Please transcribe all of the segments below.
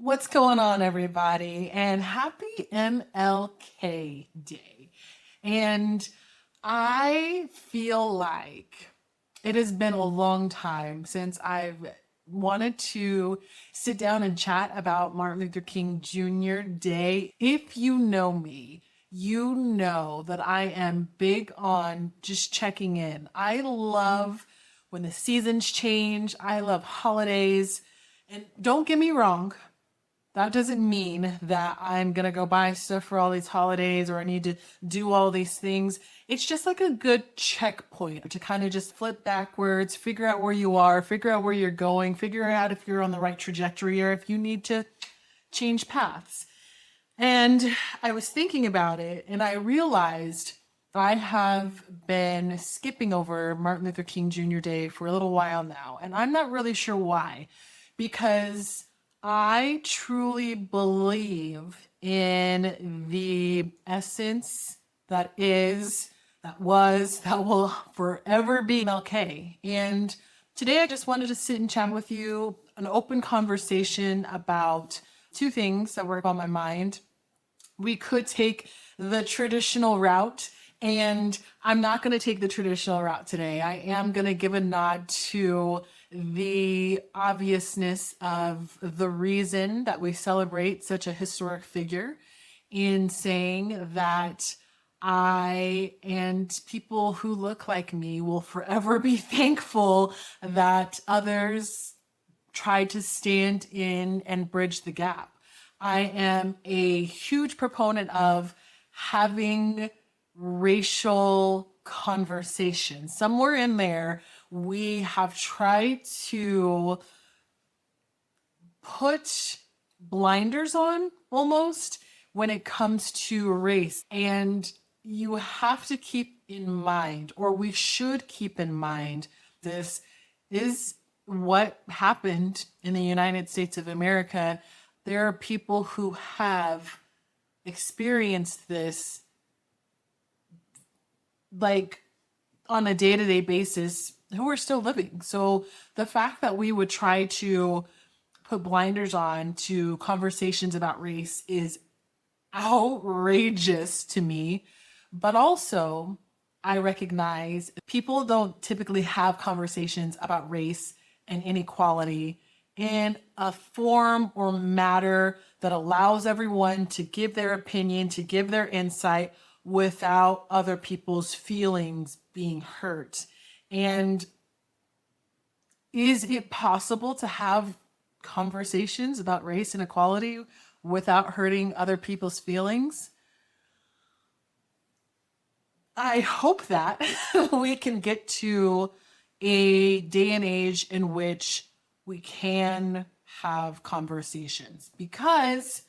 What's going on, everybody? And happy MLK Day. And I feel like it has been a long time since I've wanted to sit down and chat about Martin Luther King Jr. Day. If you know me, you know that I am big on just checking in. I love when the seasons change, I love holidays. And don't get me wrong, that doesn't mean that I'm gonna go buy stuff for all these holidays or I need to do all these things. It's just like a good checkpoint to kind of just flip backwards, figure out where you are, figure out where you're going, figure out if you're on the right trajectory or if you need to change paths. And I was thinking about it and I realized I have been skipping over Martin Luther King Jr. Day for a little while now. And I'm not really sure why, because I truly believe in the essence that is, that was, that will forever be MLK. And today I just wanted to sit and chat with you, an open conversation about two things that were on my mind. We could take the traditional route, and I'm not going to take the traditional route today. I am going to give a nod to the obviousness of the reason that we celebrate such a historic figure in saying that I and people who look like me will forever be thankful that others tried to stand in and bridge the gap. I am a huge proponent of having racial conversation. Somewhere in there, we have tried to put blinders on almost when it comes to race. And you have to keep in mind, or we should keep in mind, this is what happened in the United States of America. There are people who have experienced this like on a day-to-day basis who are still living. So the fact that we would try to put blinders on to conversations about race is outrageous to me. But also, I recognize people don't typically have conversations about race and inequality in a form or matter that allows everyone to give their opinion, to give their insight without other people's feelings being hurt. And is it possible to have conversations about race and equality without hurting other people's feelings? I hope that we can get to a day and age in which we can have conversations, because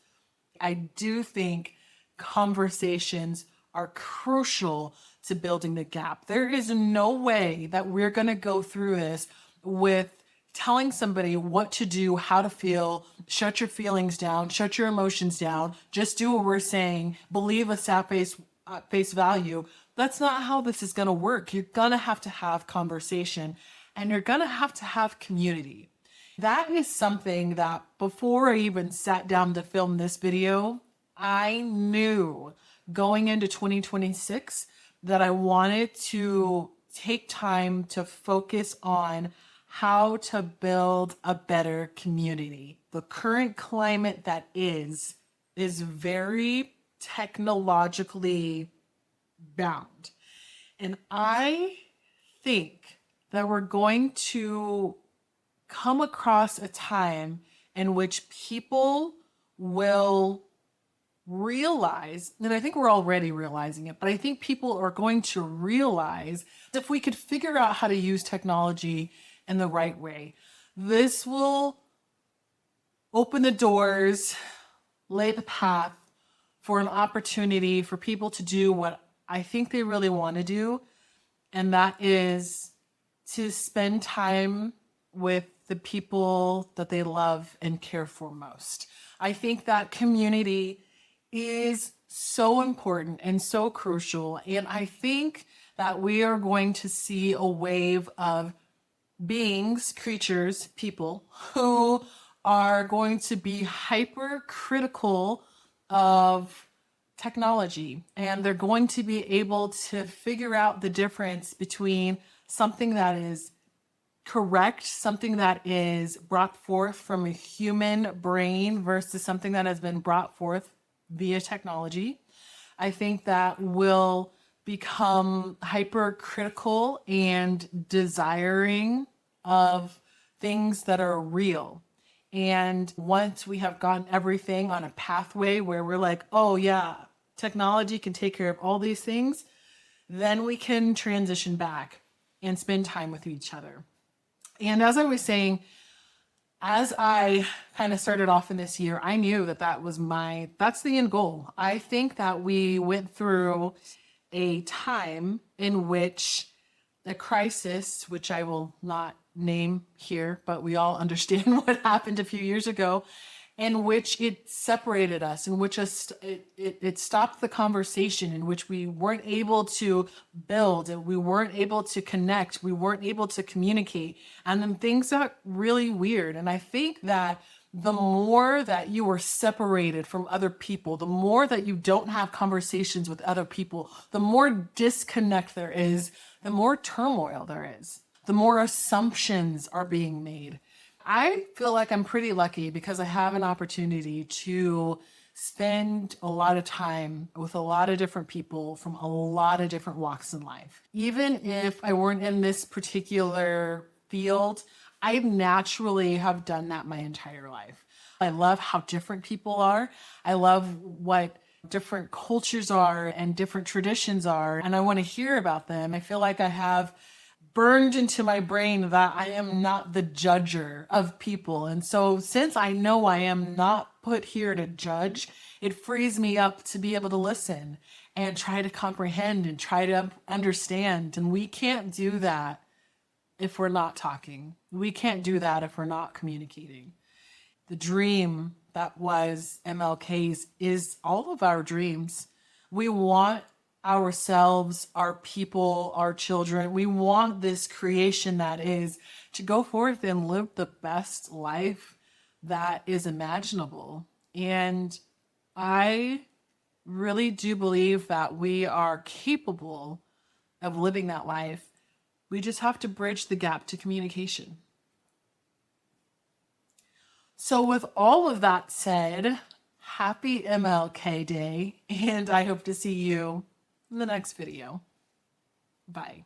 I do think conversations are crucial to building the gap. There is no way that we're going to go through this with telling somebody what to do, how to feel, shut your feelings down, shut your emotions down, just do what we're saying, believe us at face value. That's not how this is going to work. You're going to have conversation, and you're going to have community. That is something that before I even sat down to film this video, I knew going into 2026 that I wanted to take time to focus on how to build a better community. The current climate that is very technologically bound. And I think that we're going to come across a time in which people will realize, and I think we're already realizing it, but I think people are going to realize if we could figure out how to use technology in the right way, this will open the doors, lay the path for an opportunity for people to do what I think they really want to do, and that is to spend time with the people that they love and care for most. I think that community is so important and so crucial. And I think that we are going to see a wave of beings, creatures, people who are going to be hypercritical of technology, and they're going to be able to figure out the difference between something that is correct, something that is brought forth from a human brain versus something that has been brought forth via technology. I think that will become hypercritical and desiring of things that are real. And once we have gotten everything on a pathway where we're like, oh yeah, technology can take care of all these things, then we can transition back and spend time with each other. And as I was saying, as I kind of started off in this year, I knew that that's the end goal. I think that we went through a time in which a crisis, which I will not name here, but we all understand what happened a few years ago, in which it separated us, in which it stopped the conversation, in which we weren't able to build, and we weren't able to connect, we weren't able to communicate, and then things got really weird. And I think that the more that you are separated from other people, the more that you don't have conversations with other people, the more disconnect there is, the more turmoil there is, the more assumptions are being made. I feel like I'm pretty lucky because I have an opportunity to spend a lot of time with a lot of different people from a lot of different walks in life. Even if I weren't in this particular field, I naturally have done that my entire life. I love how different people are. I love what different cultures are and different traditions are, and I want to hear about them. I feel like I have burned into my brain that I am not the judger of people. And so since I know I am not put here to judge, it frees me up to be able to listen and try to comprehend and try to understand. And we can't do that if we're not talking. We can't do that if we're not communicating. The dream that was MLK's is all of our dreams. We want ourselves, our people, our children. We want this creation that is to go forth and live the best life that is imaginable. And I really do believe that we are capable of living that life. We just have to bridge the gap to communication. So with all of that said, happy MLK Day, and I hope to see you in the next video. Bye.